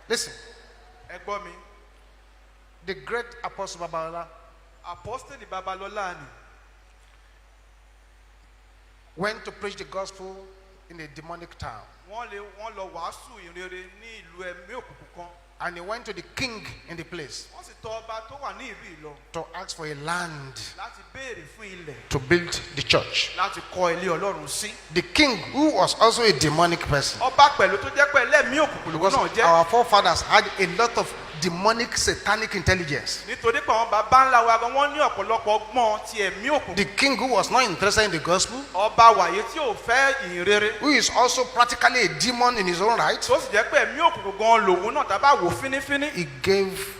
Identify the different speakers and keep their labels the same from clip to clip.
Speaker 1: Listen.
Speaker 2: Ẹ gbọ́ mi.
Speaker 1: The great Apostle Babaloya,
Speaker 2: Apostle Babaloya ni.
Speaker 1: went to preach the gospel in a demonic town.
Speaker 2: Wọ́n lọ wàásù ìrere ní ìlú ẹ̀mí òkùnkùn kan.
Speaker 1: And he went to the king in the place
Speaker 2: Wọ́n sì tọ̀ ọba tó wà ní ìlú ìlọ.
Speaker 1: to ask for a land
Speaker 2: Láti béèrè fún ilẹ̀.
Speaker 1: to build the church.
Speaker 2: Láti kọ́ ilé Ọlọ́run sí.
Speaker 1: The king, who was also a demonic person,
Speaker 2: Ọba pẹ̀lú tó jẹ́ pé ẹlẹ́mìí òkùnkùn lòun
Speaker 1: because
Speaker 2: náà jẹ́.
Speaker 1: our forefathers had a lot of demonic satanic intelligence.
Speaker 2: Nítorí pé àwọn bàbá ńlá wa gan wọ́n ní ọ̀pọ̀lọpọ̀ ọgbọ́n ti ẹ̀mí òkùnkùn.
Speaker 1: The king, who was not interested in the gospel,
Speaker 2: Ọba wàyé tí ò fẹ́ ìhìnrere.
Speaker 1: who is also practically a demon in his own right,
Speaker 2: Tó sì jẹ́ pé ẹ̀mí òkùnkùn gan lòun náà tá bá wò fínífíní.
Speaker 1: he gave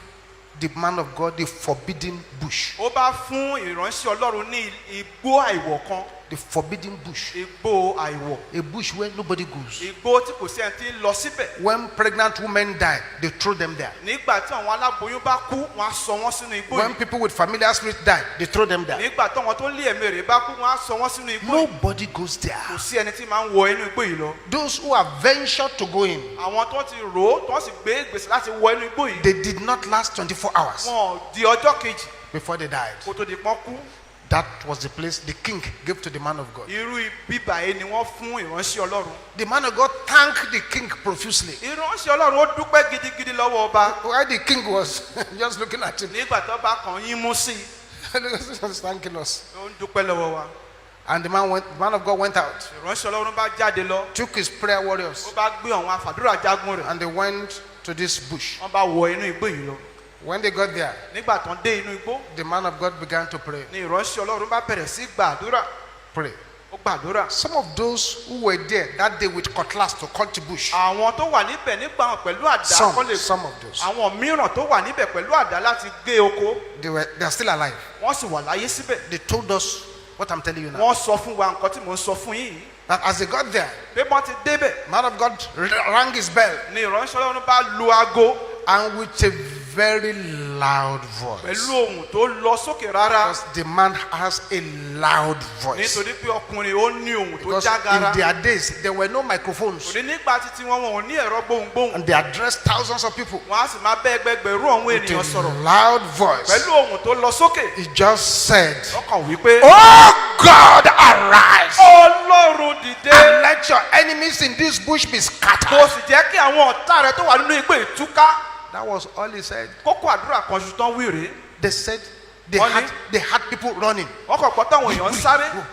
Speaker 1: the man of God the forbidden bush.
Speaker 2: Ó bá fún ìránṣẹ́ Ọlọ́run ní igbó àìwọ̀ kan.
Speaker 1: The forbidden bush.
Speaker 2: Igbó àìwọ̀.
Speaker 1: A bush where nobody goes.
Speaker 2: Igbó tí kò sí ẹni tí ń lọ síbẹ̀.
Speaker 1: When pregnant women die, they throw them there.
Speaker 2: Nígbà tí àwọn aláboyún bá kú, wọ́n á sọ wọ́n sínú igbó
Speaker 1: When
Speaker 2: yìí.
Speaker 1: people with familiar spirit die, they throw them there.
Speaker 2: Nígbà tí àwọn tó ń lé ẹ̀mí rẹ̀ bá kú, wọ́n á sọ wọ́n sínú igbó yìí.
Speaker 1: Nobody goes there.
Speaker 2: Kò sí ẹni tí máa ń wọ inú igbó yìí lọ.
Speaker 1: Those who have ventured to go in,
Speaker 2: Àwọn tó ti rò ó, tó sì gbé gbèsè láti wọ inú igbó yìí.
Speaker 1: they did not last 24 hours
Speaker 2: Wọ́n di ọjọ́ kejì
Speaker 1: before they died.
Speaker 2: kó tó di pọ́n kú.
Speaker 1: That was the place the king gave to the man of God.
Speaker 2: Irú bíbà yìí ni wọ́n fún ìránṣẹ́ Ọlọ́run.
Speaker 1: The man of God thanked the king profusely.
Speaker 2: Ìránṣẹ́ Ọlọ́run ó dúpẹ́ gidigidi lọ́wọ́ ọba.
Speaker 1: While the king was just looking at him,
Speaker 2: Nígbà tó bá kàn yín mú sí i,
Speaker 1: he was thanking us.
Speaker 2: ó ń dúpẹ́ lọ́wọ́ wa.
Speaker 1: And the man of God went out,
Speaker 2: Ìránṣẹ́ Ọlọ́run bá jáde lọ.
Speaker 1: took his prayer warriors,
Speaker 2: Ó bá gbé àwọn àfàdúrà jagun rẹ̀.
Speaker 1: and they went to this bush.
Speaker 2: Wọ́n bá wọ inú igbó yìí lọ.
Speaker 1: When they got there,
Speaker 2: Nígbà tó ń dé inú igbó,
Speaker 1: the man of God began to pray.
Speaker 2: ni ìránṣẹ́ Ọlọ́run bá bẹ̀rẹ̀ sí gbàdúrà.
Speaker 1: Pray.
Speaker 2: Ó gbàdúrà.
Speaker 1: Some of those who were there that day with cutlass to cut the bush,
Speaker 2: Àwọn tó wà níbẹ̀ nígbà wọn pẹ̀lú àdá kọ́ lè.
Speaker 1: some of those,
Speaker 2: Àwọn mìíràn tó wà níbẹ̀ pẹ̀lú àdá láti gé oko,
Speaker 1: they are still alive.
Speaker 2: wọ́n sì wà láyé síbẹ̀.
Speaker 1: They told us what I'm telling you now.
Speaker 2: Wọ́n sọ fún wa nǹkan tí mò ń sọ fún yín yìí.
Speaker 1: That as they got there,
Speaker 2: Pé wọ́n ti débẹ̀,
Speaker 1: man of God rang his bell,
Speaker 2: ni ìránṣẹ́ Ọlọ́run bá lu aago
Speaker 1: and with a very loud voice,
Speaker 2: pẹ̀lú ohùn tó lọ sókè rárá.
Speaker 1: because the man has a loud voice.
Speaker 2: Nítorí pé ọkùnrin ó ní ohùn tó
Speaker 1: Because
Speaker 2: jágara.
Speaker 1: in their days there were no microphones,
Speaker 2: Òní nígbà títí wọn ò ní ẹ̀rọ gbohùngbohùn.
Speaker 1: and they addressed thousands of people
Speaker 2: Wọ́n á sì máa bẹ́ ẹgbẹgbẹ̀rún àwọn
Speaker 1: with
Speaker 2: ènìyàn
Speaker 1: a
Speaker 2: sọ̀rọ̀.
Speaker 1: loud voice.
Speaker 2: Pẹ̀lú ohùn tó lọ sókè.
Speaker 1: He just said,
Speaker 2: Ọkàn wípé.
Speaker 1: "Oh God, arise
Speaker 2: Ọlọ́run dìde.
Speaker 1: and let your enemies in this bush be
Speaker 2: Kò
Speaker 1: scattered."
Speaker 2: sì jẹ́ kí àwọn ọ̀tá rẹ tó wà nínú igbó ìtúká.
Speaker 1: That was all he said.
Speaker 2: Kókó àdúrà kan ṣu tán wíìrè.
Speaker 1: They said they
Speaker 2: Only-
Speaker 1: had people running,
Speaker 2: Wọ́n kàn gbọ́ táwọn èèyàn ń sáré.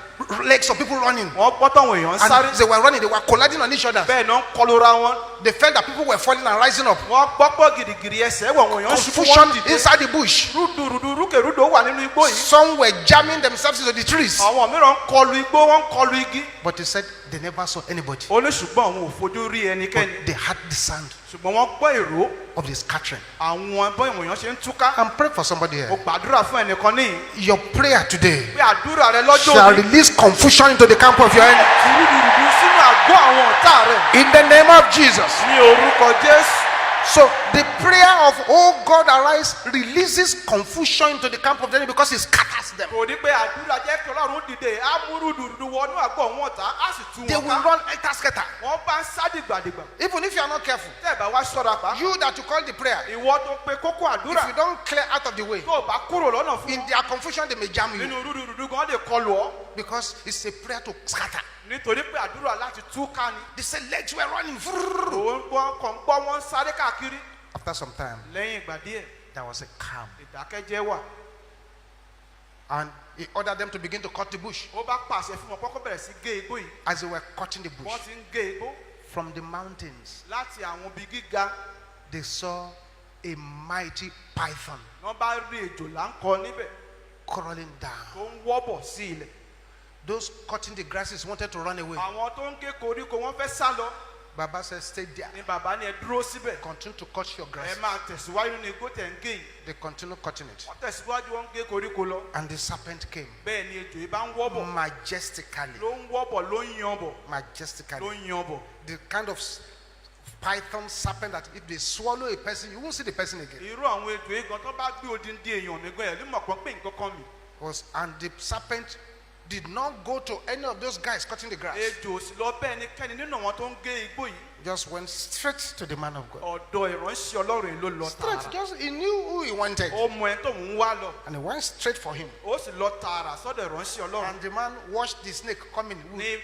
Speaker 1: legs of people running,
Speaker 2: Wọ́n gbọ́ táwọn èèyàn ń sáré.
Speaker 1: and they were running. They were colliding on each other.
Speaker 2: Bẹ́ẹ̀ náà ń kọlura wọn.
Speaker 1: They felt that people were falling and rising up.
Speaker 2: Wọ́n gbọ́ pọ̀ gìrìgìrì ẹsẹ̀ wọ̀ wọ́n èèyàn ṣubú
Speaker 1: Confusion
Speaker 2: wọ́n dìde.
Speaker 1: inside the bush.
Speaker 2: Rúdurùdu rúkèrúdò wà nínú igbó yìí.
Speaker 1: Some were jamming themselves into the trees.
Speaker 2: Àwọn mìíràn ń kọlu igbó, wọ́n ń kọlu igi.
Speaker 1: But he said they never saw anybody.
Speaker 2: Ó ní ṣùgbọ́n àwọn ò fojú rí
Speaker 1: But
Speaker 2: ẹnikẹ́ni.
Speaker 1: they had the sound
Speaker 2: Ṣùgbọ́n wọ́n gbọ́ ìró
Speaker 1: of the scattering.
Speaker 2: àwọn bọ́ èèyàn ṣe ń túká.
Speaker 1: I'm praying for somebody
Speaker 2: Mo
Speaker 1: here.
Speaker 2: gbàdúrà fún ẹnìkan níyì.
Speaker 1: Your prayer today
Speaker 2: Pé àdúrà rẹ lọ́jọ́
Speaker 1: shall
Speaker 2: òní.
Speaker 1: release confusion into the camp of your enemy.
Speaker 2: Rúdurùdu sínú àgọ́ àwọn ọ̀tá rẹ̀.
Speaker 1: In the name of Jesus.
Speaker 2: Ní orúkọ Jésù.
Speaker 1: So the prayer of "Oh God, arise" releases confusion into the camp of the enemy because it scatters them.
Speaker 2: Kò ní pé àdúrà jẹ́ kí Ọlọ́run dìde, á mú rúdurùdu wọnú àgọ́ àwọn ọ̀tá, á sì tú
Speaker 1: They
Speaker 2: wọn
Speaker 1: will
Speaker 2: ká.
Speaker 1: run scatter.
Speaker 2: Wọ́n bá ń sá dìgbàdìgbà.
Speaker 1: Even if you are not careful,
Speaker 2: Tẹ́ ẹ̀ bá wá ṣọ́ra pa.
Speaker 1: you that you call the prayer,
Speaker 2: Ìwọ tó pe kókó
Speaker 1: if
Speaker 2: àdúrà.
Speaker 1: you don't clear out of the way,
Speaker 2: Tó o bá kúrò lọ́nà fún
Speaker 1: in
Speaker 2: wọn.
Speaker 1: their confusion they may jam you
Speaker 2: Nínú rúdurùdu gan lè kọlù ọ́.
Speaker 1: because it's a prayer to scatter.
Speaker 2: Nítorí pé àdúrà láti tú ká ni.
Speaker 1: They say legs were running.
Speaker 2: Òun gbọ́ kàn gbọ́ wọn sáré káàkiri.
Speaker 1: After some time,
Speaker 2: Lẹ́yìn ìgbà díẹ̀,
Speaker 1: there was a calm,
Speaker 2: ìdákẹ́jẹ́ wà.
Speaker 1: and he ordered them to begin to cut the bush.
Speaker 2: Ó bá pàṣẹ fún wọn kọ́kọ́ bẹ̀rẹ̀ sí gé igbó yìí.
Speaker 1: As they were cutting the bush
Speaker 2: Wọ́n ti ń gé igbó
Speaker 1: from the mountains,
Speaker 2: láti àwọn ibi gíga.
Speaker 1: they saw a mighty python
Speaker 2: Wọ́n bá rí ejò láńkọ níbẹ̀
Speaker 1: crawling down.
Speaker 2: tó ń wọ́bọ̀ sí ilẹ̀.
Speaker 1: Those cutting the grasses wanted to run away.
Speaker 2: Àwọn tó ń gé koríko wọ́n fẹ́ sá lọ.
Speaker 1: Baba said, "Stay there.
Speaker 2: Ni bàbá ni ẹ dúró síbẹ̀.
Speaker 1: Continue to cut your
Speaker 2: Ẹ
Speaker 1: grass."
Speaker 2: máa tẹ̀síwájú nínú igbó tẹ̀ ń gé yìí.
Speaker 1: They continue cutting it.
Speaker 2: Wọ́n tẹ̀síwájú wọ́n ń gé koríko lọ.
Speaker 1: And the serpent came
Speaker 2: Bẹ́ẹ̀ ni ejò yìí bá ń wọ́bọ̀.
Speaker 1: majestically.
Speaker 2: Ló ń wọ́bọ̀ ló ń yan bọ̀. Ló
Speaker 1: Majestically.
Speaker 2: ń yan bọ̀.
Speaker 1: The kind of python serpent that if they swallow a person, you won't see the person again.
Speaker 2: Irú àwọn ejò yìí gan tó bá gbé odindi èèyàn nígbà yẹn ló mọ̀ pọ́n pé nǹkan kan mi.
Speaker 1: And the serpent did not go to any of those guys cutting the grass.
Speaker 2: Ejò sì lọ bẹ́ẹ̀ ni kẹ́ni nínú àwọn tó ń gé igbó yìí.
Speaker 1: just went straight to the man of God.
Speaker 2: ọ̀dọ̀ ìránṣẹ́ ọlọ́run ló lọ
Speaker 1: Straight,
Speaker 2: tààrà.
Speaker 1: just he knew who he wanted.
Speaker 2: ó mọ ẹni tó ń wá lọ.
Speaker 1: And he went straight for him.
Speaker 2: ó sì lọ tààrà sọ́dọ̀ ìránṣẹ́ ọlọ́run.
Speaker 1: And the man watched the snake coming.
Speaker 2: ní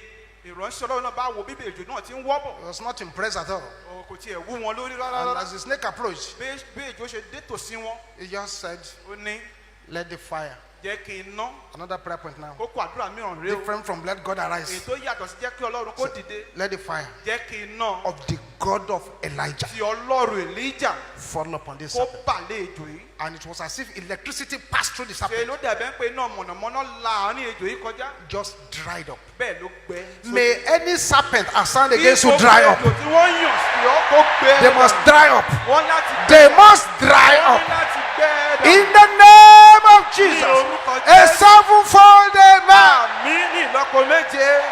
Speaker 2: ìránṣẹ́ ọlọ́run náà bá wo bíbí èjò náà ti ń wọ́bọ̀.
Speaker 1: He was not impressed at all.
Speaker 2: kò tiẹ̀ wú wọn lórí rárá
Speaker 1: And
Speaker 2: rárá.
Speaker 1: as the snake approached,
Speaker 2: bí èjò ṣe dé tòsí wọn.
Speaker 1: he just said,
Speaker 2: ó ní
Speaker 1: let the fire.
Speaker 2: jẹ́ kí n ná.
Speaker 1: Another prayer point now.
Speaker 2: kókó àdúrà mìíràn rèé o.
Speaker 1: Different from let God arise.
Speaker 2: ètò yàtọ̀ sí jẹ́ kí ọlọ́run kó dìde.
Speaker 1: Let the fire
Speaker 2: jẹ́ kí n ná.
Speaker 1: of the God of Elijah
Speaker 2: ti ọlọ́run Èlíjà
Speaker 1: fall upon this
Speaker 2: kó
Speaker 1: serpent.
Speaker 2: balẹ̀ èjò yìí.
Speaker 1: And it was as if electricity passed through the
Speaker 2: ṣe
Speaker 1: serpent.
Speaker 2: ló dàbẹ́ pé iná mọ̀nàmọ́ná la àárín èjò yìí kọjá.
Speaker 1: Just dried up.
Speaker 2: bẹ́ẹ̀ ló gbẹ.
Speaker 1: May any serpent assigned against you dry up.
Speaker 2: èjò tí wọ́n yàn sí ọ kó gbẹ.
Speaker 1: They must dry up.
Speaker 2: wọ́n láti gbẹ.
Speaker 1: They must dry
Speaker 2: wọ́n
Speaker 1: up.
Speaker 2: ní láti gbẹ.
Speaker 1: In the name of Jesus. A sevenfold amen.
Speaker 2: àmì ní ìlọ́po méje.